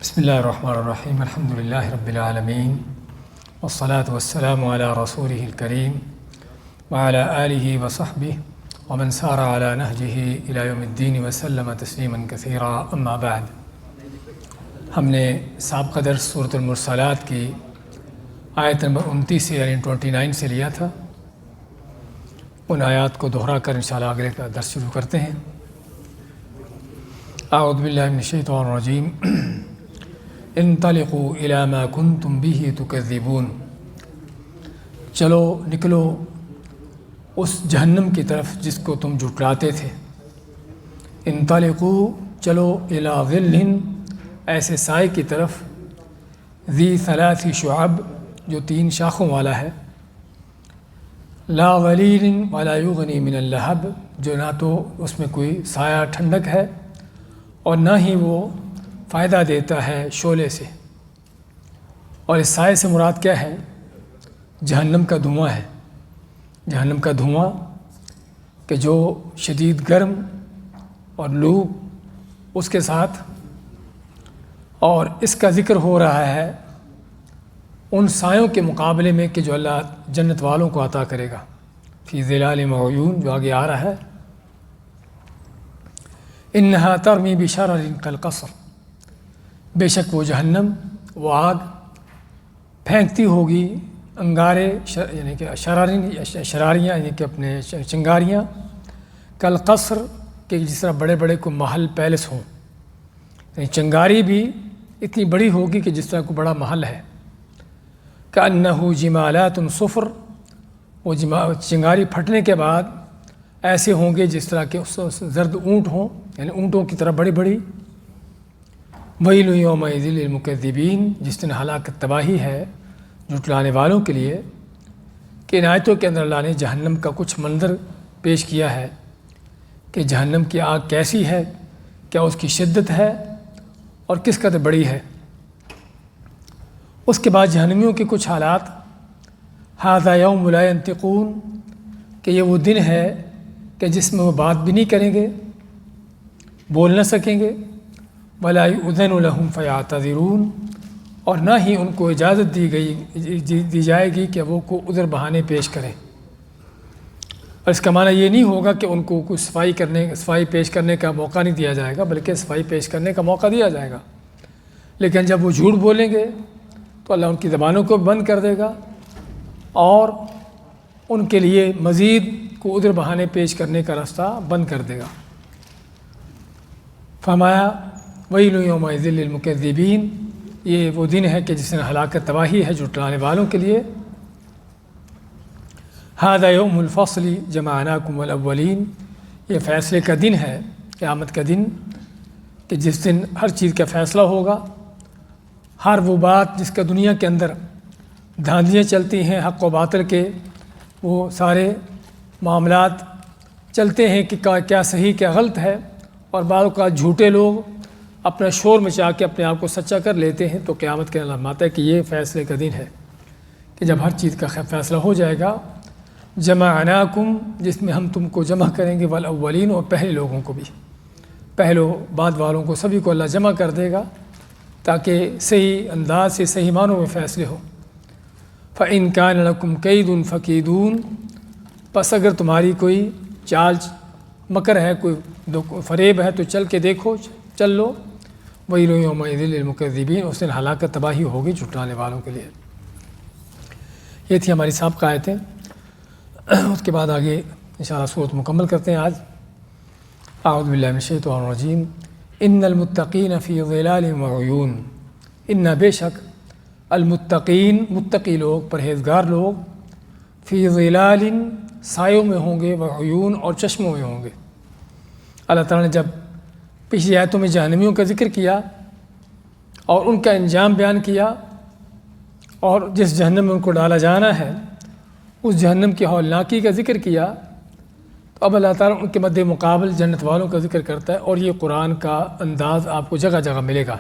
بسم اللہ الرحمن الرحیم الحمد للہ رب العالمین والصلاة والسلام علی رسولہ الکریم وعلی آلہ وصحبہ ومن سار علی نہجہ الی یوم الدین وسلم تسلیما کثیرا اما بعد۔ ہم نے سابقہ درس سورۃ المرسلات کی آیت نمبر 29 سے یعنی 29 سے لیا تھا۔ ان آیات کو دہرا کر انشاءاللہ اگلے کا درس شروع کرتے ہیں۔ اعوذ باللہ من الشیطان الرجیم انطلقوا الی ما کنتم بہ تکذبون، چلو نکلو اس جہنم کی طرف جس کو تم جھٹلاتے تھے۔ انطلقوا، چلو، الی ظل، ایسے سائے کی طرف، ذی ثلاث شعب، جو 3 شاخوں والا ہے، لا ظلیل ولا یغنی من اللہب، جو نہ تو اس میں کوئی سایہ ٹھنڈک ہے اور نہ ہی وہ فائدہ دیتا ہے شعلے سے۔ اور اس سائے سے مراد کیا ہے؟ جہنم کا دھواں ہے۔ جہنم کا دھواں کہ جو شدید گرم اور لو اس کے ساتھ، اور اس کا ذکر ہو رہا ہے ان سایوں کے مقابلے میں کہ جو اللہ جنت والوں کو عطا کرے گا، فی ظلال وعیون، جو آگے آ رہا ہے، انہا ترمی بشرر کالقصر، بے شک وہ جہنم، وہ آگ پھینکتی ہوگی انگارے، یعنی کہ شراریاں، یعنی کہ اپنے چنگاریاں، کالقصر، کہ جس طرح بڑے بڑے کو محل پیلس ہوں، یعنی چنگاری بھی اتنی بڑی ہوگی کہ جس طرح کو بڑا محل ہے۔ کأنہ جمالات صفر، وہ چنگاری پھٹنے کے بعد ایسے ہوں گے جس طرح کہ زرد اونٹ ہوں، یعنی اونٹوں کی طرح بڑی بڑی۔ ویل یومئذ للمکذبین، جس دن ہلاکت تباہی ہے جھٹلانے والوں کے لیے۔ کہ ان آیتوں کے اندر اللہ نے جہنم کا کچھ منظر پیش کیا ہے کہ جہنم کی آگ کیسی ہے، کیا اس کی شدت ہے اور کس قدر بڑی ہے۔ اس کے بعد جہنمیوں کے کچھ حالات، ھذا یوم لا ینطقون، کہ یہ وہ دن ہے کہ جس میں وہ بات بھی نہیں کریں گے، بول نہ سکیں گے، ولا یؤذن لہم فیعتذرون، اور نہ ہی ان کو اجازت دی جائے گی کہ وہ کو عذر بہانے پیش کریں۔ اور اس کا معنی یہ نہیں ہوگا کہ ان کو کوئی صفائی پیش کرنے کا موقع نہیں دیا جائے گا، بلکہ صفائی پیش کرنے کا موقع دیا جائے گا۔ لیکن جب وہ جھوٹ بولیں گے تو اللہ ان کی زبانوں کو بند کر دے گا اور ان کے لیے مزید کو عذر بہانے پیش کرنے کا راستہ بند کر دے گا۔ فرمایا ویل یومئذ للمکذبین، یہ وہ دن ہے کہ جس نے ہلاکت تباہی ہے جھٹلانے والوں کے لیے۔ ھذا یوم الفصل جمعناکم الاولین، یہ فیصلے کا دن ہے، قیامت کا دن، کہ جس دن ہر چیز کا فیصلہ ہوگا۔ ہر وہ بات جس کا دنیا کے اندر دھاندلیاں چلتی ہیں حق و باطل کے، وہ سارے معاملات چلتے ہیں کہ کیا صحیح کیا غلط ہے، اور بعض اوقات جھوٹے لوگ اپنا شور مچا کے اپنے آپ کو سچا کر لیتے ہیں۔ تو قیامت کے علامات ہے کہ یہ فیصلے کا دن ہے کہ جب ہر چیز کا فیصلہ ہو جائے گا۔ جمعناکم، جس میں ہم تم کو جمع کریں گے، والاولین، اور پہلے لوگوں کو بھی، پہلو بعد والوں کو سبھی کو اللہ جمع کر دے گا تاکہ صحیح انداز سے صحیح معنوں میں فیصلے ہو۔ فَإِن كَانَ لَكُمْ كَيْدٌ فَكِيدُونِ، پس اگر تمہاری کوئی چال مکر ہے، کوئی فریب ہے تو چل کے دیکھو، چل لو۔ ویل یومئذ للمکذبین، اس دن ہلاکت تباہی ہوگی جھٹلانے والوں کے لیے۔ یہ تھی ہماری سابقہ آیتیں۔ اس کے بعد آگے انشاءاللہ سورت مکمل کرتے ہیں آج۔ اعوذ باللہ من الشیطان الرجیم ان المتقین فی ظلال وعیون، ان بے شک المتقین، متقی لوگ، پرہیزگار لوگ، فی ظلال، سایوں میں ہوں گے، وعیون، اور چشموں میں ہوں گے۔ اللہ تعالیٰ نے جب پچھلی آیتوں میں جہنمیوں کا ذکر کیا اور ان کا انجام بیان کیا اور جس جہنم میں ان کو ڈالا جانا ہے اس جہنم کی ہولناکی کا ذکر کیا، تو اب اللہ تعالیٰ ان کے مد مقابل جنت والوں کا ذکر کرتا ہے۔ اور یہ قرآن کا انداز آپ کو جگہ جگہ ملے گا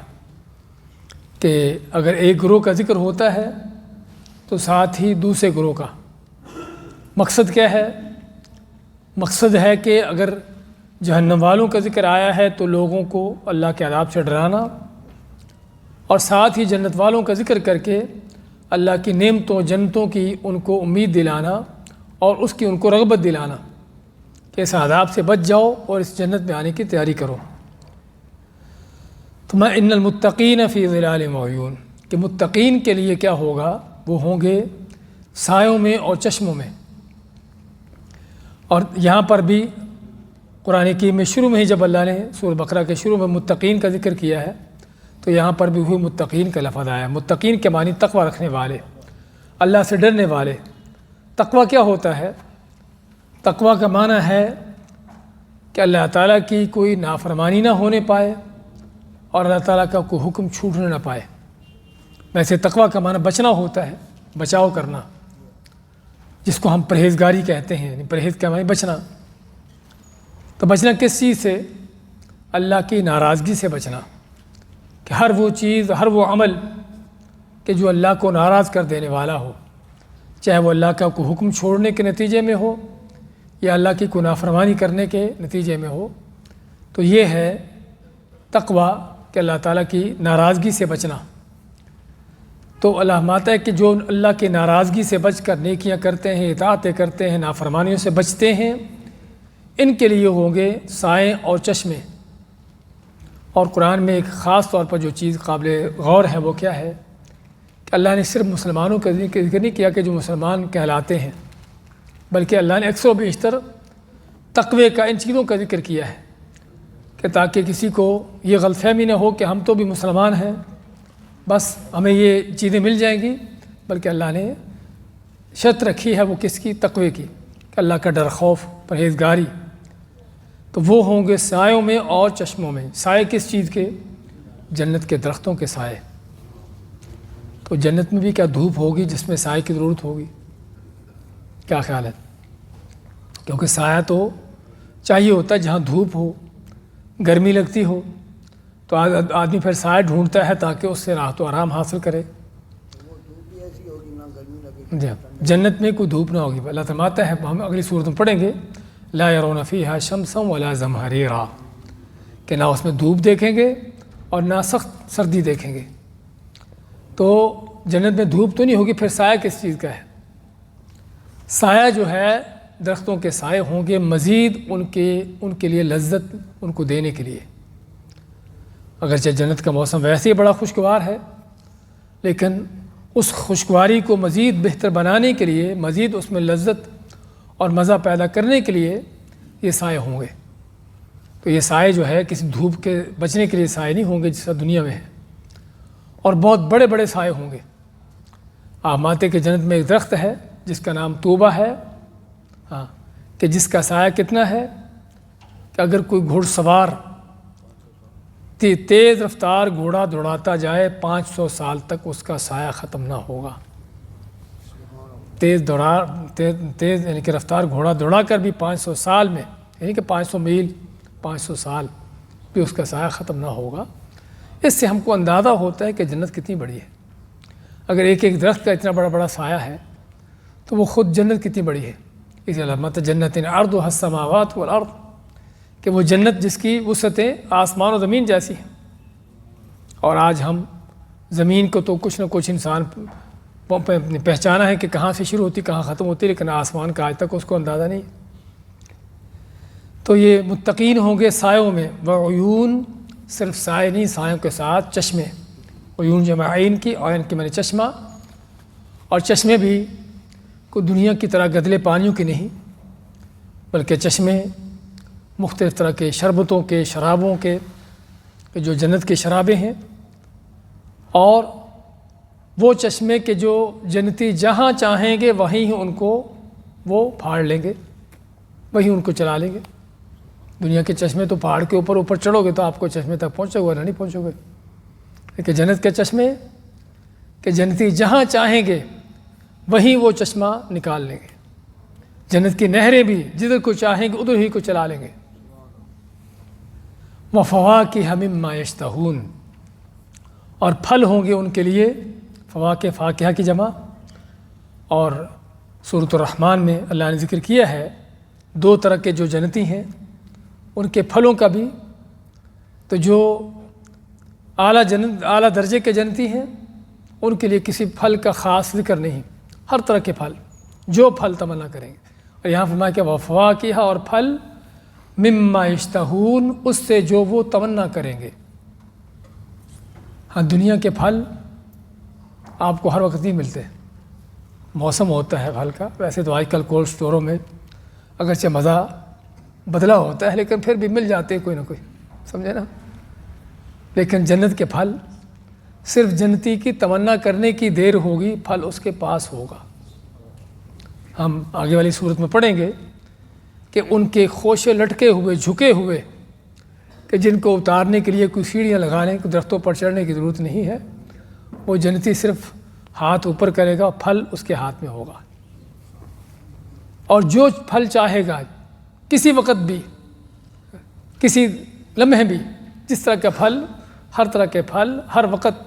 کہ اگر ایک گروہ کا ذکر ہوتا ہے تو ساتھ ہی دوسرے گروہ کا۔ مقصد کیا ہے؟ مقصد ہے کہ اگر جہنم والوں کا ذکر آیا ہے تو لوگوں کو اللہ کے عذاب سے ڈرانا، اور ساتھ ہی جنت والوں کا ذکر کر کے اللہ کی نعمتوں جنتوں کی ان کو امید دلانا اور اس کی ان کو رغبت دلانا کہ اس عذاب سے بچ جاؤ اور اس جنت میں آنے کی تیاری کرو۔ تو میں ان المتقین فی ظلال وعیون کہ متقین کے لیے کیا ہوگا، وہ ہوں گے سایوں میں اور چشموں میں۔ اور یہاں پر بھی قرآن کریم میں شروع میں ہی جب اللہ نے سورہ بقرہ کے شروع میں متقین کا ذکر کیا ہے تو یہاں پر بھی ہوئی متقین کا لفظ آیا۔ متقین کے معنی تقوی رکھنے والے، اللہ سے ڈرنے والے۔ تقوی کیا ہوتا ہے؟ تقوی کا معنی ہے کہ اللہ تعالیٰ کی کوئی نافرمانی نہ ہونے پائے اور اللہ تعالیٰ کا کوئی حکم چھوٹنے نہ پائے۔ ویسے تقوی کا معنی بچنا ہوتا ہے، بچاؤ کرنا، جس کو ہم پرہیزگاری کہتے ہیں، یعنی پرہیز کا معنی بچنا۔ تو بچنا کس چیز سے؟ اللہ کی ناراضگی سے بچنا، کہ ہر وہ چیز، ہر وہ عمل کہ جو اللہ کو ناراض کر دینے والا ہو، چاہے وہ اللہ کا کوئی حکم چھوڑنے کے نتیجے میں ہو یا اللہ کی کوئی نافرمانی کرنے کے نتیجے میں ہو، تو یہ ہے تقوی کہ اللہ تعالیٰ کی ناراضگی سے بچنا۔ تو اللہ ماتا ہے کہ جو اللہ کی ناراضگی سے بچ کر نیکیاں کرتے ہیں، اطاعتیں کرتے ہیں، نافرمانیوں سے بچتے ہیں، ان کے لیے ہوں گے سائیں اور چشمے۔ اور قرآن میں ایک خاص طور پر جو چیز قابل غور ہے وہ کیا ہے کہ اللہ نے صرف مسلمانوں کا ذکر نہیں کیا کہ جو مسلمان کہلاتے ہیں، بلکہ اللہ نے اکثر و بیشتر تقوی کا ان چیزوں کا ذکر کیا ہے کہ تاکہ کسی کو یہ غلط فہمی نہ ہو کہ ہم تو بھی مسلمان ہیں، بس ہمیں یہ چیزیں مل جائیں گی، بلکہ اللہ نے شرط رکھی ہے وہ کس کی؟ تقوی کی، کہ اللہ کا ڈر، خوف، پرہیزگاری۔ تو وہ ہوں گے سایوں میں اور چشموں میں۔ سائے کس چیز کے؟ جنت کے درختوں کے سائے۔ تو جنت میں بھی کیا دھوپ ہوگی جس میں سائے کی ضرورت ہوگی؟ کیا خیال ہے؟ کیونکہ سایہ تو چاہیے ہوتا ہے جہاں دھوپ ہو، گرمی لگتی ہو، تو آدمی پھر سایہ ڈھونڈتا ہے تاکہ اس سے راحت و آرام حاصل کرے۔ جی، جنت میں کوئی دھوپ نہ ہوگی۔ اللہ فرماتا ہے، ہم اگلی صورت میں پڑھیں گے، لا يرون فيها شمسا ولا زمهريرا، کہ نہ اس میں دھوپ دیکھیں گے اور نہ سخت سردی دیکھیں گے۔ تو جنت میں دھوپ تو نہیں ہوگی، پھر سایہ کس چیز کا ہے؟ سایہ جو ہے درختوں کے سائے ہوں گے مزید ان کے لیے لذت ان کو دینے کے لیے۔ اگرچہ جنت کا موسم ویسے ہی بڑا خوشگوار ہے، لیکن اس خوشگواری کو مزید بہتر بنانے کے لیے، مزید اس میں لذت اور مزہ پیدا کرنے کے لیے یہ سائے ہوں گے۔ تو یہ سائے جو ہے کسی دھوپ کے بچنے کے لیے سائے نہیں ہوں گے جیسا دنیا میں ہے، اور بہت بڑے بڑے سائے ہوں گے۔ آپ مانتے کہ جنت میں ایک درخت ہے جس کا نام توبہ ہے، ہاں، کہ جس کا سایہ کتنا ہے کہ اگر کوئی گھوڑ سوار تیز رفتار گھوڑا دوڑاتا جائے 500 سال تک اس کا سایہ ختم نہ ہوگا۔ تیز یعنی کہ رفتار گھوڑا دوڑا کر بھی 500 سال میں، یعنی کہ 500 میل، 500 سال بھی اس کا سایہ ختم نہ ہوگا۔ اس سے ہم کو اندازہ ہوتا ہے کہ جنت کتنی بڑی ہے۔ اگر ایک ایک درخت کا اتنا بڑا بڑا سایہ ہے تو وہ خود جنت کتنی بڑی ہے۔ اس علامت جنت عرضها السماوات والارض، کہ وہ جنت جس کی وسعتیں آسمان و زمین جیسی ہیں۔ اور آج ہم زمین کو تو کچھ نہ کچھ انسان پہچانا ہے کہ کہاں سے شروع ہوتی کہاں ختم ہوتی، لیکن آسمان کا آج تک اس کو اندازہ نہیں۔ تو یہ متقین ہوں گے سایوں میں، وعیون، صرف سائے نہیں، سایوں کے ساتھ چشمے۔ عیون جمع عین کی، عین کی معنی چشمہ، اور چشمے بھی کوئی دنیا کی طرح گدلے پانیوں کے نہیں، بلکہ چشمے مختلف طرح کے شربتوں کے، شرابوں کے، جو جنت کے شرابیں ہیں، اور وہ چشمے کے جو جنتی جہاں چاہیں گے وہیں ان کو وہ پھاڑ لیں گے، وہیں ان کو چلا لیں گے۔ دنیا کے چشمے تو پہاڑ کے اوپر چڑھو گے تو آپ کو چشمے تک پہنچو گے، نہیں پہنچو گے، لیکن جنت کے چشمے کہ جنتی جہاں چاہیں گے وہیں وہ چشمہ نکال لیں گے۔ جنت کی نہریں بھی جدھر کو چاہیں گے ادھر ہی کو چلا لیں گے۔ وَفَوَاكِهَ مِمَّا يَشْتَهُونَ، اور پھل ہوں گے ان کے لیے، فواکہ، فاکہہ کی جمع۔ اور سورۃ الرحمن میں اللہ نے ذکر کیا ہے 2 طرح کے جو جنتی ہیں ان کے پھلوں کا بھی، تو جو اعلیٰ درجے کے جنتی ہیں، ان کے لیے کسی پھل کا خاص ذکر نہیں، ہر طرح کے پھل، جو پھل تمنا کریں گے۔ اور یہاں فرمایا کہ وفواکہ، اور پھل مما یشتہون، اس سے جو وہ تمنا کریں گے۔ ہاں، دنیا کے پھل آپ کو ہر وقت نہیں ملتے، موسم ہوتا ہے پھل کا۔ ویسے تو آج کل کولڈ اسٹوروں میں اگرچہ مزہ بدلا ہوتا ہے، لیکن پھر بھی مل جاتے ہیں کوئی نہ کوئی، سمجھے نا۔ لیکن جنت کے پھل صرف جنتی کی تمنا کرنے کی دیر ہوگی، پھل اس کے پاس ہوگا۔ ہم آگے والی صورت میں پڑھیں گے کہ ان کے خوشے لٹکے ہوئے، جھکے ہوئے، کہ جن کو اتارنے کے لیے کوئی سیڑھیاں لگانے، کوئی درختوں پر چڑھنے کی ضرورت نہیں ہے، وہ جنتی صرف ہاتھ اوپر کرے گا، پھل اس کے ہاتھ میں ہوگا، اور جو پھل چاہے گا کسی وقت بھی، کسی لمحے بھی، جس طرح کا پھل، ہر طرح کے پھل ہر وقت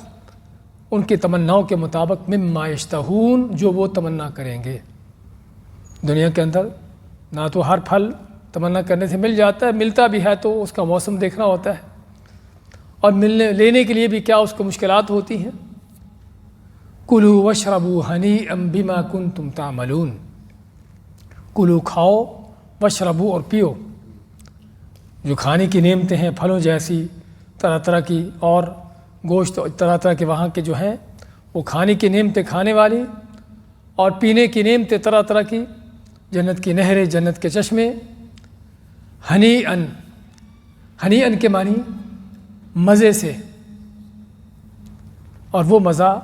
ان کی تمناؤں کے مطابق مما یشتہون، جو وہ تمنا کریں گے۔ دنیا کے اندر نہ تو ہر پھل تمنا کرنے سے مل جاتا ہے، ملتا بھی ہے تو اس کا موسم دیکھنا ہوتا ہے، اور لینے کے لیے بھی کیا اس کو مشکلات ہوتی ہیں۔ کلوا واشربوا ہنیئا بما کنتم تعملون، کلو، کھاؤ، واشربوا، اور پیو۔ جو کھانے کی نعمتیں ہیں پھلوں جیسی، طرح طرح کی، اور گوشت طرح طرح کے وہاں کے جو ہیں وہ کھانے کی نعمتیں کھانے والی، اور پینے کی نعمتیں طرح طرح کی، جنت کی نہریں، جنت کے چشمے۔ ہنیئن، ہنیئن کے معنی مزے سے، اور وہ مزہ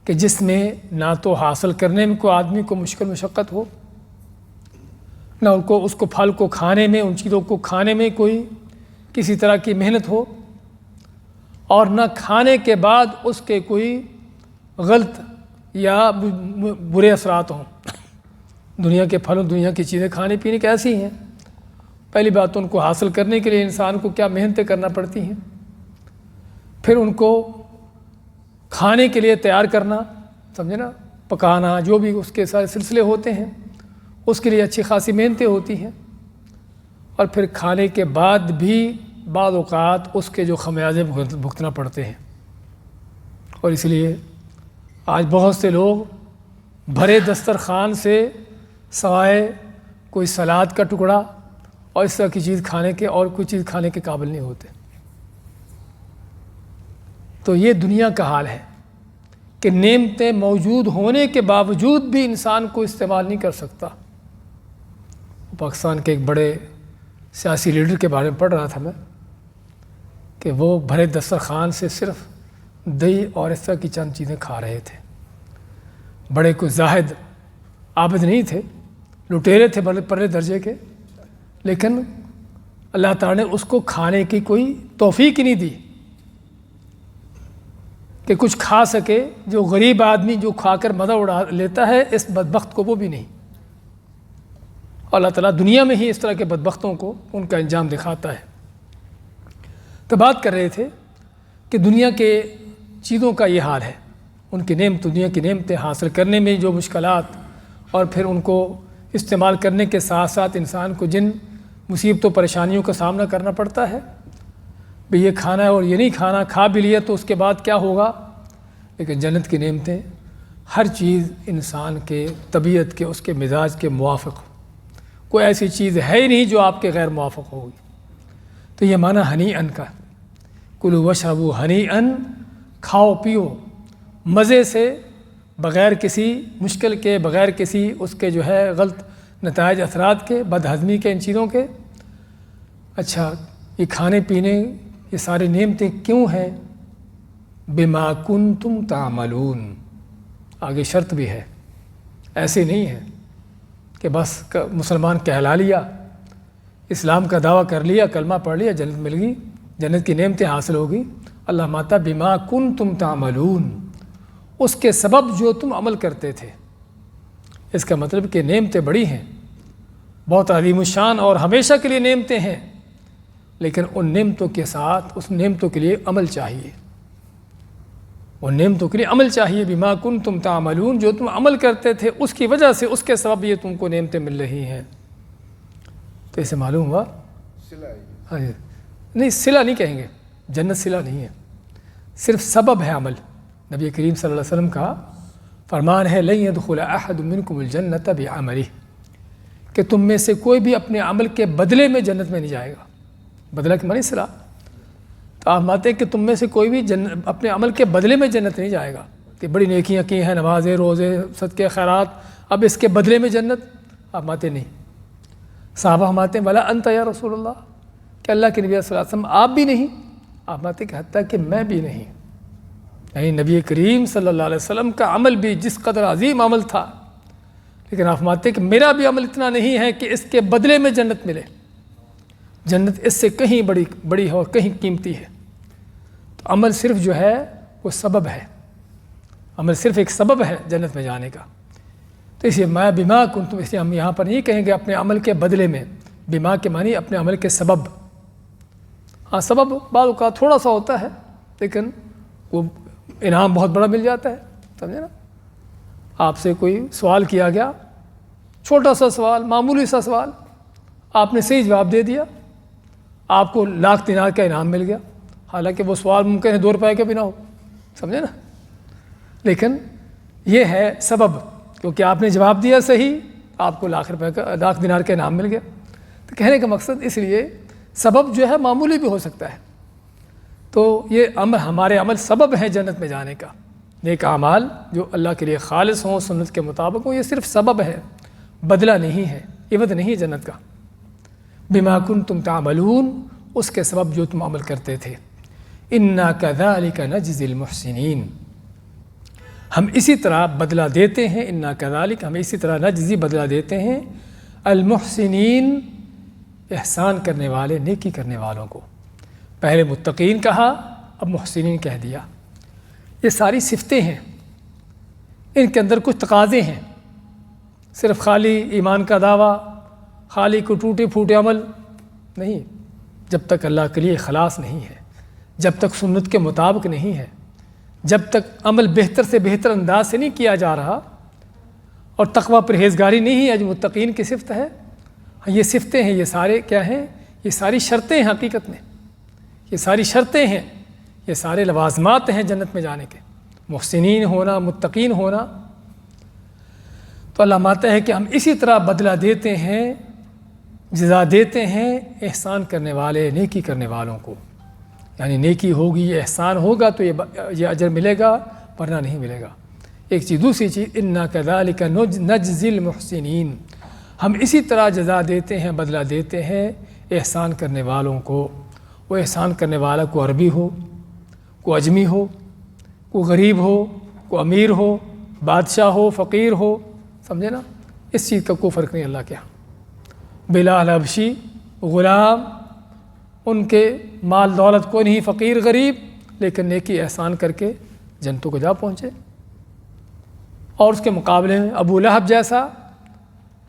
کہ جس میں نہ تو حاصل کرنے میں کوئی آدمی کو مشکل مشقت ہو، نہ ان کو اس کو پھل کو کھانے میں، ان چیزوں کو کھانے میں کوئی کسی طرح کی محنت ہو، اور نہ کھانے کے بعد اس کے کوئی غلط یا برے اثرات ہوں۔ دنیا کے پھلوں، دنیا کی چیزیں کھانے پینے کی ایسی ہیں، پہلی بات تو ان کو حاصل کرنے کے لیے انسان کو کیا محنتیں کرنا پڑتی ہیں، پھر ان کو کھانے کے لیے تیار کرنا، سمجھے نا، پکانا، جو بھی اس کے سارے سلسلے ہوتے ہیں، اس کے لیے اچھی خاصی محنتیں ہوتی ہیں، اور پھر کھانے کے بعد بھی بعض اوقات اس کے جو خمیازے بھگتنا پڑتے ہیں۔ اور اس لیے آج بہت سے لوگ بھرے دسترخوان سے سوائے کوئی سلاد کا ٹکڑا اور اس طرح کی چیز کھانے کے، اور کوئی چیز کھانے کے قابل نہیں ہوتے۔ تو یہ دنیا کا حال ہے کہ نعمتیں موجود ہونے کے باوجود بھی انسان کو استعمال نہیں کر سکتا۔ پاکستان کے ایک بڑے سیاسی لیڈر کے بارے میں پڑھ رہا تھا میں، کہ وہ بھرے دسترخوان سے صرف دہی اور اس طرح کی چند چیزیں کھا رہے تھے۔ بڑے کوئی زاہد عابد نہیں تھے، لٹیرے تھے بڑے پرلے درجے کے، لیکن اللہ تعالیٰ نے اس کو کھانے کی کوئی توفیق ہی نہیں دی کہ کچھ کھا سکے۔ جو غریب آدمی جو کھا کر مزہ اڑا لیتا ہے، اس بدبخت کو وہ بھی نہیں۔ اللہ تعالیٰ دنیا میں ہی اس طرح کے بدبختوں کو ان کا انجام دکھاتا ہے۔ تو بات کر رہے تھے کہ دنیا کے چیزوں کا یہ حال ہے، ان کی دنیا کی نعمتیں حاصل کرنے میں جو مشکلات، اور پھر ان کو استعمال کرنے کے ساتھ ساتھ انسان کو جن مصیبتوں پریشانیوں کا سامنا کرنا پڑتا ہے، بھی یہ کھانا ہے اور یہ نہیں کھانا، کھا بھی لیا تو اس کے بعد کیا ہوگا۔ لیکن جنت کی نعمتیں ہر چیز انسان کے طبیعت کے، اس کے مزاج کے موافق، کوئی ایسی چیز ہے ہی نہیں جو آپ کے غیر موافق ہوگی۔ تو یہ معنی ہنیئن کا، کلوا واشربوا ہنیئن، کھاؤ پیو مزے سے، بغیر کسی مشکل کے، بغیر کسی اس کے جو ہے غلط نتائج اثرات کے، بد ہضمی کے، ان چیزوں کے۔ اچھا، یہ کھانے پینے یہ ساری نعمتیں کیوں ہیں؟ بما کنتم تعملون، آگے شرط بھی ہے، ایسے نہیں ہے کہ بس مسلمان کہلا لیا، اسلام کا دعویٰ کر لیا، کلمہ پڑھ لیا، جنت مل گئی، جنت کی نعمتیں حاصل ہوگی۔ اللہ ماتا بما کنتم تعملون، اس کے سبب جو تم عمل کرتے تھے۔ اس کا مطلب کہ نعمتیں بڑی ہیں، بہت عظیم الشان اور ہمیشہ کے لیے نعمتیں ہیں، لیکن ان نعمتوں کے ساتھ اس نعمتوں کے لیے عمل چاہیے، ان نعمتوں کے لیے عمل چاہیے۔ بما کنتم تعملون، جو تم عمل کرتے تھے اس کی وجہ سے، اس کے سبب یہ تم کو نعمتیں مل رہی ہیں۔ تو اسے معلوم ہوا، ہاں جی، نہیں صلہ نہیں کہیں گے، جنت صلہ نہیں ہے۔ صرف سبب ہے عمل۔ نبی کریم صلی اللہ علیہ وسلم کا فرمان ہے لن يدخل احد منکم الجنۃ بعملہ، کہ تم میں سے کوئی بھی اپنے عمل کے بدلے میں جنت میں نہیں جائے گا۔ بدلہ کے معنی صلاح، تو آپ مانتے ہیں کہ تم میں سے کوئی بھی اپنے عمل کے بدلے میں جنت نہیں جائے گا، کہ بڑی نیکیاں کی ہیں، نمازیں، روزے، صدقے، خیرات، اب اس کے بدلے میں جنت، آپ مانتے نہیں۔ صحابہ مانتے ہیں ولا انت یا رسول اللہ، کہ اللہ کے نبی صلی اللہ علیہ وسلم آپ بھی نہیں، آپ مانتے کہ حتیٰ کہ میں بھی نہیں، یعنی نبی کریم صلی اللہ علیہ وسلم کا عمل بھی جس قدر عظیم عمل تھا، لیکن آپ مانتے کہ میرا بھی عمل اتنا نہیں ہے کہ اس کے بدلے میں جنت ملے، جنت اس سے کہیں بڑی ہے اور کہیں قیمتی ہے۔ تو عمل صرف جو ہے وہ سبب ہے، عمل صرف ایک سبب ہے جنت میں جانے کا۔ تو اسے میں بما کنتم، اس لیے ہم یہاں پر نہیں کہیں گے اپنے عمل کے بدلے میں، بما کے معنی اپنے عمل کے سبب۔ ہاں سبب بعض اوقات تھوڑا سا ہوتا ہے، لیکن وہ انعام بہت بڑا مل جاتا ہے، سمجھے نا؟ آپ سے کوئی سوال کیا گیا، چھوٹا سا سوال، معمولی سا سوال، آپ نے صحیح جواب دے دیا، آپ کو لاکھ دینار کا انعام مل گیا، حالانکہ وہ سوال ممکن ہے 2 روپے کا بھی نہ ہو، سمجھے نا؟ لیکن یہ ہے سبب، کیونکہ آپ نے جواب دیا صحیح، آپ کو لاکھ دینار کا انعام مل گیا۔ تو کہنے کا مقصد اس لیے سبب جو ہے معمولی بھی ہو سکتا ہے، تو یہ ہمارے عمل سبب ہیں جنت میں جانے کا۔ نیک اعمال جو اللہ کے لیے خالص ہوں، سنت کے مطابق ہوں، یہ صرف سبب ہے، بدلہ نہیں ہے، عوض نہیں ہے جنت کا۔ بما کنتم تعملون، اس کے سبب جو تم عمل کرتے تھے۔ انا کذالک نجزی المحسنین، ہم اسی طرح بدلہ دیتے ہیں، انا کذالک، ہم اسی طرح نجزی بدلہ دیتے ہیں، المحسنین، احسان کرنے والے، نیکی کرنے والوں کو۔ پہلے متقین کہا، اب محسنین کہہ دیا۔ یہ ساری صفتیں ہیں، ان کے اندر کچھ تقاضے ہیں، صرف خالی ایمان کا دعویٰ، خالی کو ٹوٹے پھوٹے عمل نہیں، جب تک اللہ کے لیے اخلاص نہیں ہے، جب تک سنت کے مطابق نہیں ہے، جب تک عمل بہتر سے بہتر انداز سے نہیں کیا جا رہا، اور تقوی پرہیزگاری نہیں ہے جو متقین کی صفت ہے۔ یہ صفتیں ہیں، یہ سارے کیا ہیں؟ یہ ساری شرطیں ہیں، حقیقت میں یہ ساری شرطیں ہیں، یہ سارے لوازمات ہیں جنت میں جانے کے، محسنین ہونا، متقین ہونا۔ تو اللہ مانتا ہے کہ ہم اسی طرح بدلہ دیتے ہیں، جزا دیتے ہیں احسان کرنے والے، نیکی کرنے والوں کو۔ یعنی نیکی ہوگی، احسان ہوگا تو یہ اجر ملے گا، ورنہ نہیں ملے گا۔ ایک چیز، دوسری چیز، انا کذالک نجزی المحسنین، ہم اسی طرح جزا دیتے ہیں، بدلہ دیتے ہیں احسان کرنے والوں کو۔ وہ احسان کرنے والا کو عربی ہو، کو اجمی ہو، کو غریب ہو، کو امیر ہو، بادشاہ ہو، فقیر ہو، سمجھے نا؟ اس چیز کا کوئی فرق نہیں اللہ کے ہاں۔ بلال حبشی، غلام، ان کے مال دولت کو نہیں، فقیر غریب، لیکن نیکی احسان کر کے جنتوں کو جا پہنچے۔ اور اس کے مقابلے میں ابو لہب جیسا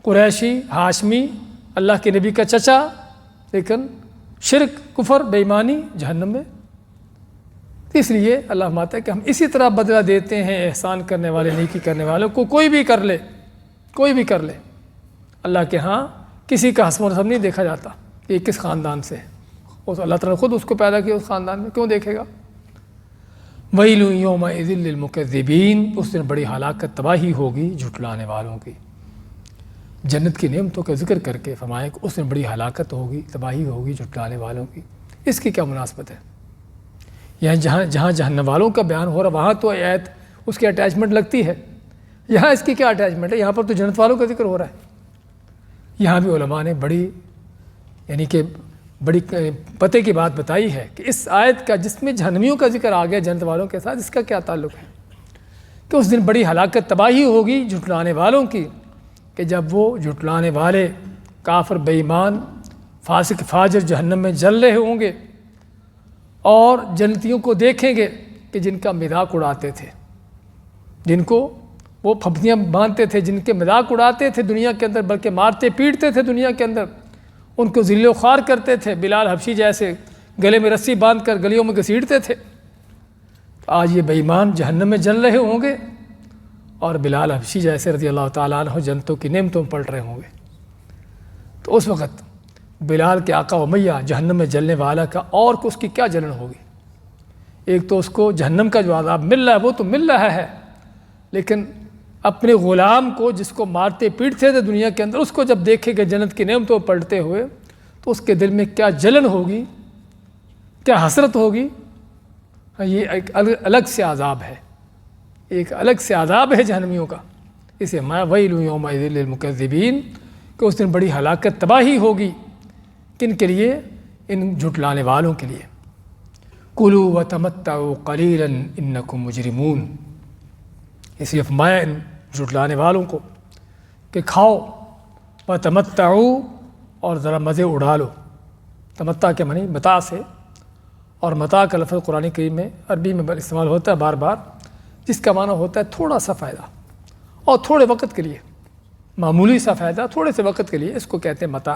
قریشی، ہاشمی، اللہ کے نبی کا چچا، لیکن شرک، کفر، بے ایمانی، جہنم میں۔ اس لیے اللہ مانتا ہے کہ ہم اسی طرح بدلہ دیتے ہیں احسان کرنے والے، نیکی کرنے والوں کو، کوئی بھی کر لے، کوئی بھی کر لے۔ اللہ کے ہاں کسی کا حسب و نسب نہیں دیکھا جاتا کہ یہ کس خاندان سے ہے، اللہ تعالیٰ نے خود اس کو پیدا کیا اس خاندان میں، کیوں دیکھے گا؟ وَيْلٌ يَوْمَئِذٍ لِّلْمُكَذِّبِينَ، اس دن بڑی ہلاکت، تباہی ہوگی جھٹلانے والوں کی۔ جنت کی نعمتوں کا ذکر کر کے فرمایا کہ اس دن بڑی ہلاکت ہوگی، تباہی ہوگی جھٹلانے والوں کی۔ اس کی کیا مناسبت ہے؟ یہاں جہاں جہنم والوں کا بیان ہو رہا وہاں تو آیت اس کی اٹیچمنٹ لگتی ہے، یہاں اس کی کیا اٹیچمنٹ ہے؟ یہاں پر تو جنت والوں کا ذکر ہو رہا ہے۔ یہاں بھی علماء نے بڑی پتے کی بات بتائی ہے کہ اس آیت کا، جس میں جہنمیوں کا ذکر آ گیا جنت والوں کے ساتھ، اس کا کیا تعلق ہے؟ کہ اس دن بڑی ہلاکت، تباہی ہوگی جھٹلانے والوں کی، کہ جب وہ جھٹلانے والے کافر، بے ایمان، فاسق، فاجر جہنم میں جل رہے ہوں گے، اور جنتیوں کو دیکھیں گے کہ جن کا مذاق اڑاتے تھے، جن کو وہ پھپتیاں باندھتے تھے، جن کے مذاق اڑاتے تھے دنیا کے اندر، بلکہ مارتے پیٹتے تھے دنیا کے اندر، ان کو ذل و خوار کرتے تھے، بلال حبشی جیسے گلے میں رسی باندھ کر گلیوں میں گھسیٹتے تھے۔ آج یہ بے ایمان جہنم میں جل رہے ہوں گے، اور بلال حبشی جیسے رضی اللہ تعالیٰ عنہ جنتوں کی نعمتوں پلٹ رہے ہوں گے۔ تو اس وقت بلال کے آقا امیہ جہنم میں جلنے والا کا اور اس کی کیا جلن ہوگی؟ ایک تو اس کو جہنم کا جو عذاب مل رہا ہے وہ تو مل رہا ہے، لیکن اپنے غلام کو جس کو مارتے پیٹتے تھے دنیا کے اندر، اس کو جب دیکھے کہ جنت کی نعمتوں پر پلٹتے ہوئے تو اس کے دل میں کیا جلن ہوگی، کیا حسرت ہوگی۔ یہ ایک الگ سے عذاب ہے، ایک الگ سے عذاب ہے جہنمیوں کا۔ اسے ما ویل یومئذ للمکذبین کہ اس دن بڑی ہلاکت تباہی ہوگی، کن کے لیے؟ ان جھٹلانے والوں کے لیے۔ کلوا وتمتعوا قلیلا انکم مجرمون، اس لیے فرمایا ان جھٹلانے والوں کو کہ کھاؤ، وتمتعوا اور ذرا مزے اڑا لو۔ تمتع کے معنی متاع سے، اور متاع کا لفظ قرآن کریم میں عربی میں استعمال ہوتا ہے بار بار، جس کا معنی ہوتا ہے تھوڑا سا فائدہ اور تھوڑے وقت کے لیے، معمولی سا فائدہ تھوڑے سے وقت کے لیے، اس کو کہتے ہیں متاع۔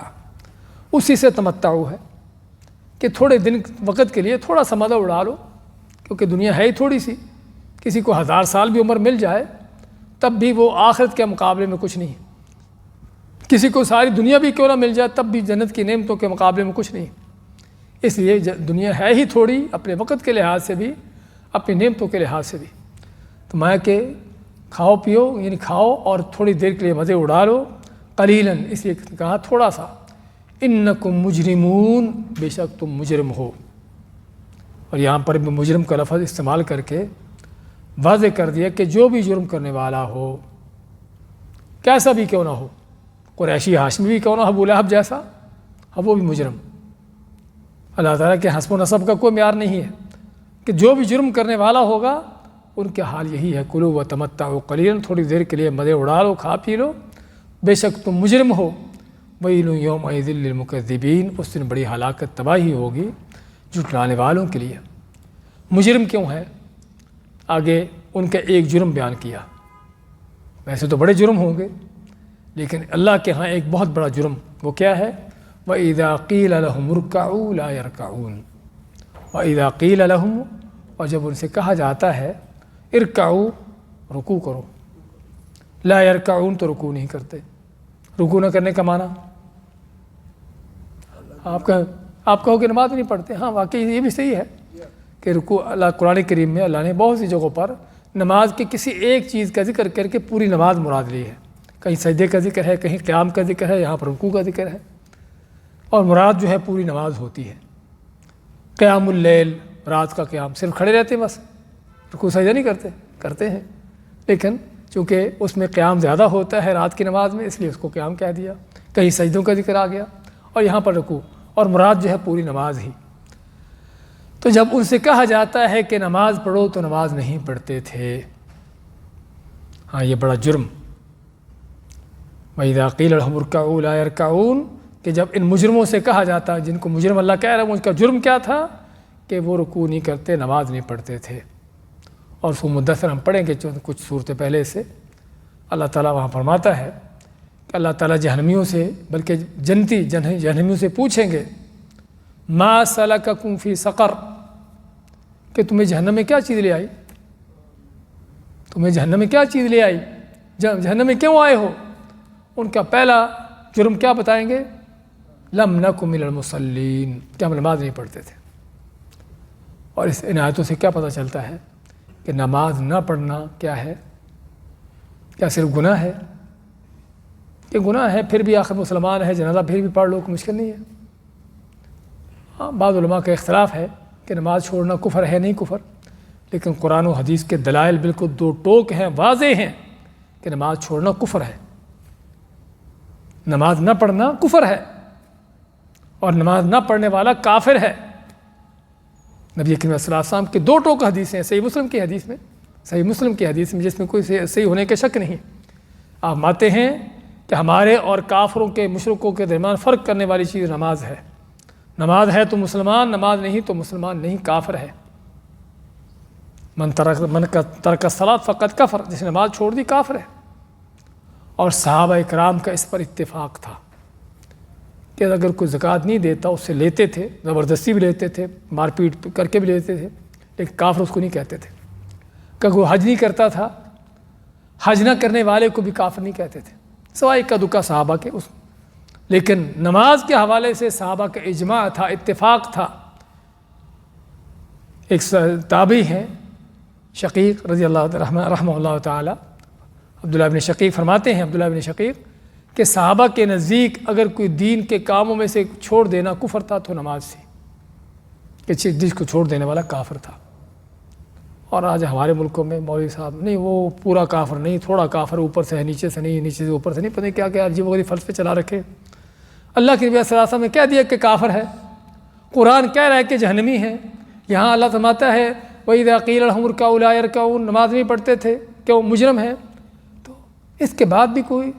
اسی سے تمتع ہے کہ تھوڑے دن وقت کے لیے تھوڑا سا مزہ اڑا لو، کیونکہ دنیا ہے ہی تھوڑی سی، کسی کو 1000 سال بھی عمر مل جائے تب بھی وہ آخرت کے مقابلے میں کچھ نہیں، کسی کو ساری دنیا بھی کیوں نہ مل جائے تب بھی جنت کی نعمتوں کے مقابلے میں کچھ نہیں۔ اس لیے دنیا ہے ہی تھوڑی، اپنے وقت کے لحاظ سے بھی، اپنی نعمتوں کے لحاظ سے بھی۔ تو میں کہ کھاؤ پیو، یعنی کھاؤ اور تھوڑی دیر کے لیے مزے اڑا لو، قلیلاً اس لیے کہا تھوڑا سا، انکم مجرمون بے شک تم مجرم ہو۔ اور یہاں پر بھی مجرم کا لفظ استعمال کر کے واضح کر دیا کہ جو بھی جرم کرنے والا ہو، کیسا بھی کیوں نہ ہو، قریشی ہاشمی بھی کیوں نہ ہو، ابو لہب جیسا، اب وہ بھی مجرم۔ اللہ تعالیٰ کے حسب و نسب کا کوئی معیار نہیں ہے کہ جو بھی جرم کرنے والا ہوگا ان کے حال یہی ہے، کلوا وتمتعوا قلیلا، تھوڑی دیر کے لیے مزے اڑا لو، کھا پی لو، بے شک تم مجرم ہو۔ ویل یومئذ للمکذبین، اس دن بڑی ہلاکت تباہی ہوگی جھٹلانے والوں کے لیے۔ مجرم کیوں ہے؟ آگے ان کا ایک جرم بیان کیا، ویسے تو بڑے جرم ہوں گے لیکن اللہ کے ہاں ایک بہت بڑا جرم، وہ کیا ہے؟ وَإِذَا قِيلَ لَهُمُ ارْكَعُوا لَا يَرْكَعُونَ، وَإِذَا قِيلَ لَهُمُ، اور جب ان سے کہا جاتا ہے ارکعوا رکوع کرو، لا يرکعون تو رکوع نہیں کرتے۔ رکوع نہ کرنے کا معنی آپ کہو کہ نماز نہیں پڑھتے، ہاں واقعی یہ بھی صحیح ہے کہ رکوع، اللہ قرآن کریم میں اللہ نے بہت سی جگہوں پر نماز کے کسی ایک چیز کا ذکر کر کے پوری نماز مراد لی ہے، کہیں سجدے کا ذکر ہے، کہیں قیام کا ذکر ہے، یہاں پر رکوع کا ذکر ہے، اور مراد جو ہے پوری نماز ہوتی ہے۔ قیام اللیل، رات کا قیام، صرف کھڑے رہتے ہیں بس، رکوع سجدہ نہیں کرتے ہیں، لیکن چونکہ اس میں قیام زیادہ ہوتا ہے رات کی نماز میں، اس لیے اس کو قیام کہہ دیا، کہیں سجدوں کا ذکر آ گیا، اور یہاں پر رکوع، اور مراد جو ہے پوری نماز ہی۔ تو جب ان سے کہا جاتا ہے کہ نماز پڑھو تو نماز نہیں پڑھتے تھے، ہاں یہ بڑا جرم۔ وَإِذَا قِيلَ لَهُمُ ارْكَعُوا لَا يَرْكَعُونَ، کہ جب ان مجرموں سے کہا جاتا، جن کو مجرم اللہ کہہ رہا ہے، ان کا جرم کیا تھا کہ وہ رکوع نہیں کرتے، نماز نہیں پڑھتے تھے۔ اور سورہ مدثر ہم پڑھیں گے کچھ صورتیں پہلے سے، اللہ تعالیٰ وہاں فرماتا ہے کہ اللہ تعالیٰ جہنمیوں سے، بلکہ جہنمیوں سے پوچھیں گے ما سلککم فی سقر، کہ تمہیں جہنم میں کیا چیز لے آئی، تمہیں جہنم میں کیا چیز لے آئی، جہنم میں کیوں آئے ہو؟ ان کا پہلا جرم کیا بتائیں گے؟ لم نک من المصلین، کہ ہم نماز نہیں پڑھتے تھے۔ اور اس ان آیتوں سے کیا پتہ چلتا ہے کہ نماز نہ پڑھنا کیا ہے؟ کیا صرف گناہ ہے؟ کہ گناہ ہے پھر بھی آخر مسلمان ہے، جنازہ پھر بھی پڑھ لو، کوئی مشکل نہیں ہے۔ ہاں بعض علماء کا اختلاف ہے کہ نماز چھوڑنا کفر ہے نہیں کفر، لیکن قرآن و حدیث کے دلائل بالکل دو ٹوک ہیں، واضح ہیں کہ نماز چھوڑنا کفر ہے، نماز نہ پڑھنا کفر ہے، اور نماز نہ پڑھنے والا کافر ہے۔ نبی کریم صلی اللہ علیہ وسلم کے دو ٹوک حدیثیں ہیں، صحیح مسلم کی حدیث میں جس میں کوئی صحیح ہونے کا شک نہیں۔ آپ مانتے ہیں کہ ہمارے اور کافروں کے، مشرکوں کے درمیان فرق کرنے والی چیز نماز ہے، نماز ہے تو مسلمان، نماز نہیں تو مسلمان نہیں، کافر ہے۔ من ترک الصلاۃ فقد کفر، جس نے نماز چھوڑ دی کافر ہے۔ اور صحابہ اکرام کا اس پر اتفاق تھا کہ اگر کوئی زکوٰۃ نہیں دیتا اس سے لیتے تھے، زبردستی بھی لیتے تھے، مار پیٹ کر کے بھی لیتے تھے، لیکن کافر اس کو نہیں کہتے تھے۔ کہ وہ حج نہیں کرتا تھا، حج نہ کرنے والے کو بھی کافر نہیں کہتے تھے، سوائے اکا دکا صحابہ کے اس، لیکن نماز کے حوالے سے صحابہ کا اجماع تھا، اتفاق تھا ایک تابعی ہیں شقیق رضی اللہ رحمہ اللہ تعالی، عبداللہ بن شقیق فرماتے ہیں، عبداللہ بن شقیق کہ صحابہ کے نزدیک اگر کوئی دین کے کاموں میں سے چھوڑ دینا کفر تھا تو نماز سے، کہ جس کو چھوڑ دینے والا کافر تھا۔ اور آج ہمارے ملکوں میں مولوی صاحب نہیں، وہ پورا کافر نہیں، تھوڑا کافر، اوپر سے ہے نیچے سے نہیں، نیچے سے اوپر سے نہیں، پتہ نہیں کیا کیا عجیب و غریب فلسفے چلا رکھے۔ اللہ کے نبی صلی اللہ علیہ وسلم نے کہہ دیا کہ کافر ہے، قرآن کہہ رہا ہے کہ جہنمی ہے، یہاں اللہ فرماتا ہے وَإِذَا قِيلَ لَهُمُ ارْكَعُوا لَا يَرْكَعُونَ، نماز نہیں پڑھتے تھے کہ وہ مجرم ہیں۔ تو اس کے بعد بھی کوئی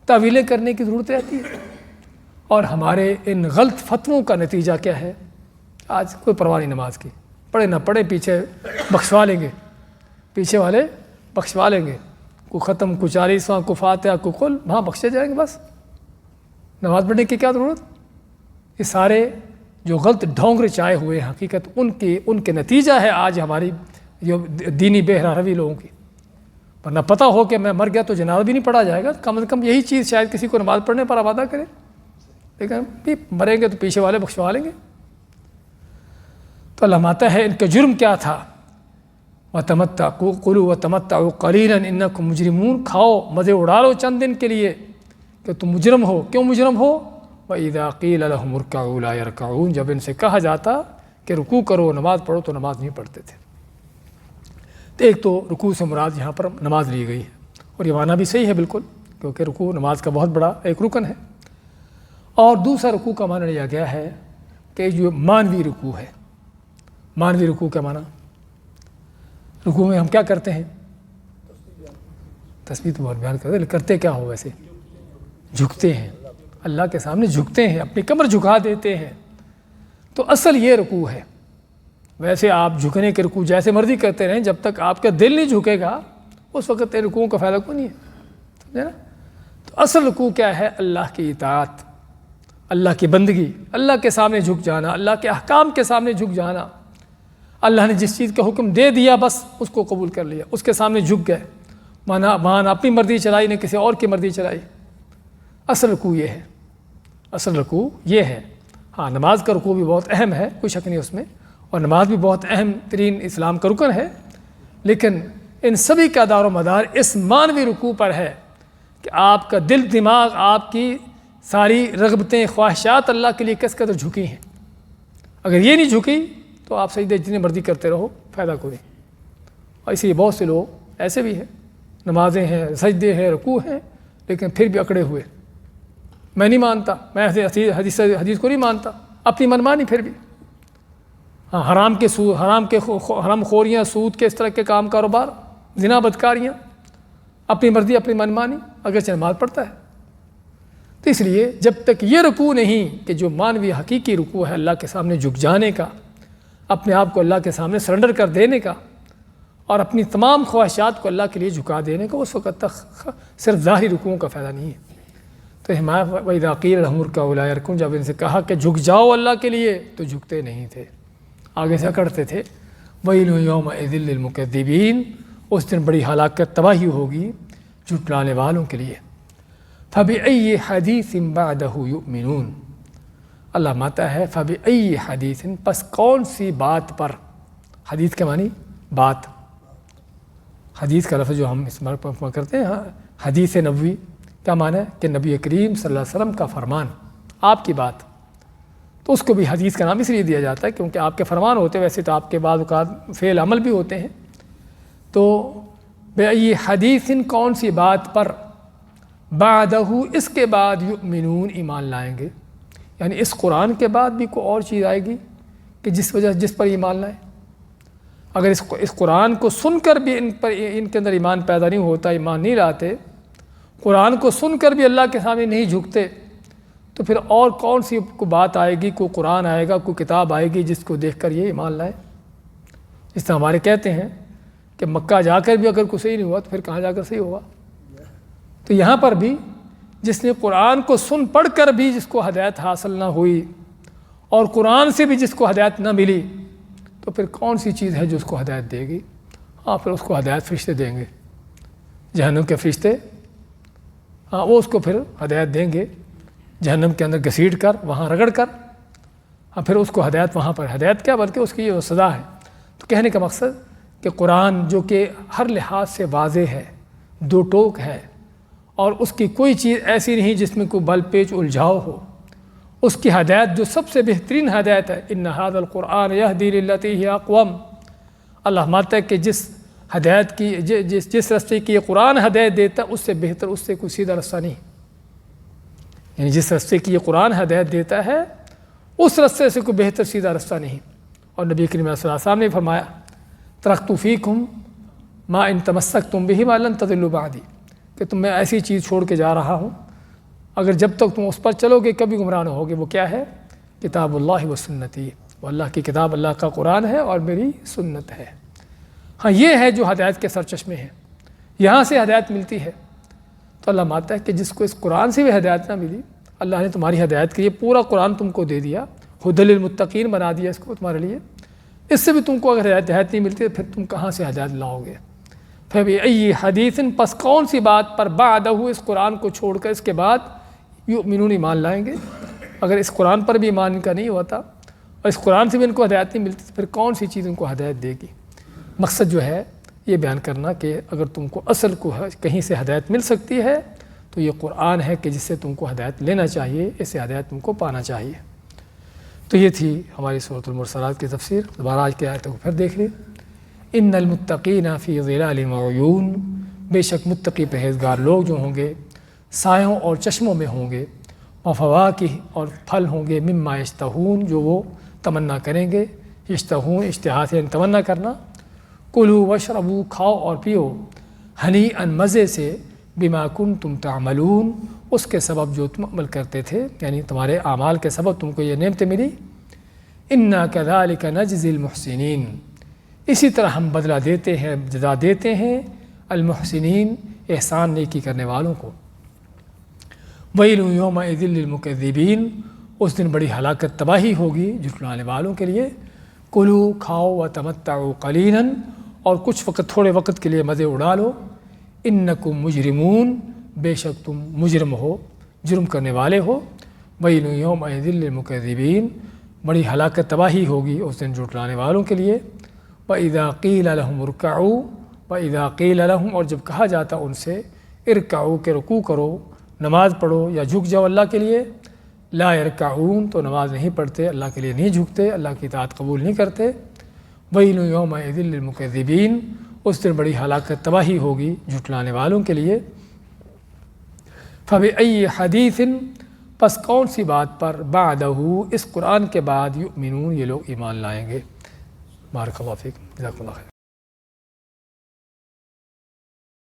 تعویلیں کرنے کی ضرورت رہتی ہے، اور ہمارے ان غلط فتووں کا نتیجہ کیا ہے؟ آج کوئی پرواہ نہیں نماز کی، پڑھے نہ پڑھے پیچھے بخشوا لیں گے، پیچھے والے بخشوا لیں گے، کو ختم، کو 40واں، کو فاتحہ، کو کل، وہاں بخشے جائیں گے، بس نماز پڑھنے کی کیا ضرورت؟ یہ سارے جو غلط ڈھونگ رچائے ہوئے ہیں حقیقت ان کے نتیجہ ہے آج ہماری جو دینی بے روی لوگوں کی۔ ورنہ پتہ ہو کہ میں مر گیا تو جنازہ بھی نہیں پڑھا جائے گا، کم از کم یہی چیز شاید کسی کو نماز پڑھنے پر آبادہ کرے، لیکن بھی مریں گے تو پیچھے والے بخشوا لیں گے۔ تو اللہ ماتا ہے ان کا جرم کیا تھا؟ وَتَمَتَّعُوا كُلُوا وَتَمَتَّعُوا قَلِيلًا إِنَّكُمْ مُجْرِمُونَ، کھاؤ مزے اڑا لو چند دن کے لیے کہ تم مجرم ہو۔ کیوں مجرم ہو؟ وَإِذَا قِيلَ لَهُمُ ارْكَعُوا لَا يَرْكَعُونَ، جب ان سے کہا جاتا کہ رکوع کرو، نماز پڑھو، تو نماز نہیں پڑھتے تھے۔ تو ایک تو رکوع سے مراد یہاں پر نماز لی گئی ہے، اور یہ معنی بھی صحیح ہے بالکل، کیونکہ رکوع نماز کا بہت بڑا ایک رکن ہے۔ اور دوسرا رکوع کا معنی لیا گیا ہے کہ جو مانوی رکوع ہے۔ مانوی رکوع کا معنی، رکوع میں ہم کیا کرتے ہیں؟ تسبیح تو بہت بیان کرتے کیا ہو ویسے؟ جھکتے ہیں، اللہ کے سامنے جھکتے ہیں، اپنی کمر جھکا دیتے ہیں۔ تو اصل یہ رکوع ہے۔ ویسے آپ جھکنے کے رکوع جیسے مرضی کرتے رہیں، جب تک آپ کا دل نہیں جھکے گا اس وقت رکوع کا فائدہ کوئی نہیں ہے، سمجھے نا؟ تو اصل رکوع کیا ہے؟ اللہ کی اطاعت، اللہ کی بندگی، اللہ کے سامنے جھک جانا، اللہ کے احکام کے سامنے جھک جانا۔ اللہ نے جس چیز کا حکم دے دیا بس اس کو قبول کر لیا، اس کے سامنے جھک گئے، وہاں نہ اپنی مرضی چلائی نہ کسی اور کی مرضی چلائی۔ اصل رکوع یہ ہے، اصل رکوع یہ ہے۔ ہاں نماز کا رکوع بھی بہت اہم ہے، کوئی شک نہیں اس میں، اور نماز بھی بہت اہم ترین اسلام کا رکن ہے، لیکن ان سبھی کا دار و مدار اس مانوی رکوع پر ہے کہ آپ کا دل دماغ، آپ کی ساری رغبتیں، خواہشات اللہ کے لیے کس قدر جھکی ہیں۔ اگر یہ نہیں جھکی تو آپ سجدے جتنے مرضی کرتے رہو، فائدہ کوئی نہیں۔ اور اسی لیے بہت سے لوگ ایسے بھی ہیں، نمازیں ہیں، سجدے ہیں، رکوع ہیں، لیکن پھر بھی اکڑے ہوئے، میں نہیں مانتا، میں حدیث کو نہیں مانتا، اپنی منمانی پھر بھی۔ ہاں حرام خوریاں، سود کے اس طرح کے کام کاروبار، زنا بدکاریاں، اپنی مرضی، اپنی منمانی، اگرچہ نماز پڑھتا ہے۔ تو اس لیے جب تک یہ رکوع نہیں کہ جو مانوی حقیقی رکوع ہے، اللہ کے سامنے جھک جانے کا، اپنے آپ کو اللہ کے سامنے سرنڈر کر دینے کا، اور اپنی تمام خواہشات کو اللہ کے لیے جھکا دینے کا، اس وقت تک صرف ظاہری رکوعوں کا فائدہ نہیں ہے۔ تو وَإِذَا قِيلَ لَهُمُ ارْكَعُوا لَا يَرْكَعُونَ، جب ان سے کہا کہ جھک جاؤ اللہ کے لیے تو جھکتے نہیں تھے، آگے سے اکڑتے تھے۔ وَيْلٌ يَوْمَئِذٍ لِّلْمُكَذِّبِينَ، اس دن بڑی ہلاکت، تباہی ہوگی جھٹلانے والوں کے لیے۔ فَبِأَيِّ حَدِيثٍ بَعْدَهُ يُؤْمِنُونَ، اللہ ماتا ہے فَبِأَيِّ حَدِيثٍ، پس کون سی بات پر، حدیث کے معنی بات، حدیث کا لفظ جو ہم استعمال کرتے ہیں، حدیث نبوی کیا معنی ہے؟ کہ نبی کریم صلی اللہ علیہ وسلم کا فرمان، آپ کی بات، تو اس کو بھی حدیث کا نام اس لیے دیا جاتا ہے کیونکہ آپ کے فرمان ہوتے ہیں، ویسے تو آپ کے بعض اوقات فعل عمل بھی ہوتے ہیں۔ تو بأی حدیث، کون سی بات پر، بعدہ، اس کے بعد، یؤمنون، ایمان لائیں گے، یعنی اس قرآن کے بعد بھی کوئی اور چیز آئے گی کہ جس پر ایمان لائیں۔ اگر اس قرآن کو سن کر بھی ان کے اندر ایمان پیدا نہیں ہوتا، ایمان نہیں لاتے، قرآن کو سن کر بھی اللہ کے سامنے نہیں جھکتے، تو پھر اور کون سی کوئی بات آئے گی، کوئی قرآن آئے گا، کوئی کتاب آئے گی جس کو دیکھ کر یہ ایمان لائے۔ اس طرح ہمارے کہتے ہیں کہ مکہ جا کر بھی اگر کوئی صحیح نہیں ہوا تو پھر کہاں جا کر صحیح ہوگا؟ تو یہاں پر بھی جس نے قرآن کو سن پڑھ کر بھی جس کو ہدایت حاصل نہ ہوئی، اور قرآن سے بھی جس کو ہدایت نہ ملی، تو پھر کون سی چیز ہے جو اس کو ہدایت دے گی؟ ہاں پھر اس کو ہدایت فرشتے دیں گے، جہنم کے فرشتے، ہاں وہ اس کو پھر ہدایت دیں گے، جہنم کے اندر گھسیٹ کر، وہاں رگڑ کر، ہاں پھر اس کو ہدایت، وہاں پر ہدایت کیا بلکہ اس کی یہ سزا ہے۔ کہنے کا مقصد کہ قرآن جو کہ ہر لحاظ سے واضح ہے، دو ٹوک ہے، اور اس کی کوئی چیز ایسی نہیں جس میں کوئی بل پیچ الجھاؤ ہو، اس کی ہدایت جو سب سے بہترین ہدایت ہے، ان ھذا القرآن یہدی للتی ہی اقوم، اللہ مانتا ہے کہ جس ہدایت کی جس رستے کی یہ قرآن ہدایت دیتا ہے اس سے بہتر، اس سے کوئی سیدھا رستہ نہیں، یعنی جس رستے کی یہ قرآن ہدایت دیتا ہے اس رستے سے کوئی بہتر سیدھا رستہ نہیں۔ اور نبی کریم صلی اللہ علیہ وسلم نے فرمایا ترکت فیکم ما ان تمسکتم بہ ما لن تضلوا بعدی، کہ تم میں ایسی چیز چھوڑ کے جا رہا ہوں اگر جب تک تم اس پر چلو گے کبھی گمراہ نہ ہوگے۔ وہ کیا ہے؟ کتاب اللہ و سنتی، وہ اللہ کی کتاب، اللہ کا قرآن ہے اور میری سنت ہے۔ ہاں یہ ہے جو ہدایت کے سرچشمے ہیں، یہاں سے ہدایت ملتی ہے۔ تو اللہ مانتا ہے کہ جس کو اس قرآن سے بھی ہدایت نہ ملی، اللہ نے تمہاری ہدایت کے لیے پورا قرآن تم کو دے دیا، ھدی للمتقین بنا دیا اس کو تمہارے لیے، اس سے بھی تم کو اگر ہدایت نہیں ملتی پھر تم کہاں سے ہدایت لاؤ گے؟ فبأی حدیث، پس کون سی بات پر بعدہ، اس قرآن کو چھوڑ کر اس کے بعد یؤمنون، ایمان لائیں گے؟ اگر اس قرآن پر بھی ایمان ان کا نہیں ہوتا اور اس قرآن سے بھی ان کو ہدایت نہیں ملتی پھر کون سی چیز ان کو ہدایت دے گی؟ مقصد جو ہے یہ بیان کرنا کہ اگر تم کو اصل کو کہیں سے ہدایت مل سکتی ہے تو یہ قرآن ہے کہ جس سے تم کو ہدایت لینا چاہیے، اس سے ہدایت تم کو پانا چاہیے۔ تو یہ تھی ہماری سورۃ المرسلات کی تفسیر۔ دوبارہ آج کی آیتوں کو پھر دیکھ لیں۔ ان المتقین فی ظلال وعیون، بے شک متقی پرہیزگار لوگ جو ہوں گے سایوں اور چشموں میں ہوں گے، وفواکہ، اور پھل ہوں گے، مما یشتہون، جو وہ تمنا کریں گے۔ یشتہون اشتہا سے تمنا کرنا۔ کلوا واشربوا، کھاؤ اور پیو، ہنیئا، مزے سے، بما کنتم تعملون، اس کے سبب جو تم عمل کرتے تھے، یعنی تمہارے اعمال کے سبب تم کو یہ نعمتیں ملی۔ انا کذالک نجزی المحسنین، اسی طرح ہم بدلہ دیتے ہیں، جزا دیتے ہیں المحسنین، احسان نیکی کرنے والوں کو۔ ویل یومئذ للمکذبین، اس دن بڑی ہلاکت تباہی ہوگی جھٹلانے والوں کے لیے۔ کلو، کھاؤ، وتمتعوا قلیلا، اور کچھ وقت، تھوڑے وقت کے لیے مزے اڑا لو۔ انکم مجرمون، بے شک تم مجرم ہو، جرم کرنے والے ہو۔ ویل یومئذ للمکذبین، بڑی ہلاکت تباہی ہوگی اس دن جھٹلانے والوں کے لیے۔ وَإِذَا قِيلَ لَهُمُ ارْكَعُوا، وَإِذَا قِيلَ لَهُمْ، اور جب کہا جاتا ان سے، ارکعوا، کہ رکوع کرو، نماز پڑھو یا جھک جاؤ اللہ کے لیے، لا يرکعون، تو نماز نہیں پڑھتے، اللہ کے لیے نہیں جھکتے، اللہ کی اطاعت قبول نہیں کرتے۔ وَيْلٌ يَوْمَئِذٍ لِّلْمُكَذِّبِينَ، اس دن بڑی ہلاکت تباہی ہوگی جھٹلانے والوں کے لیے۔ فَبِأَيِّ حَدِيثٍ، پس کون سی بات پر، بعدہ، اس قرآن کے بعد، یؤمنون، یہ لوگ ایمان لائیں گے۔ بارک اللہ فیکم، جزاکم اللہ خیر۔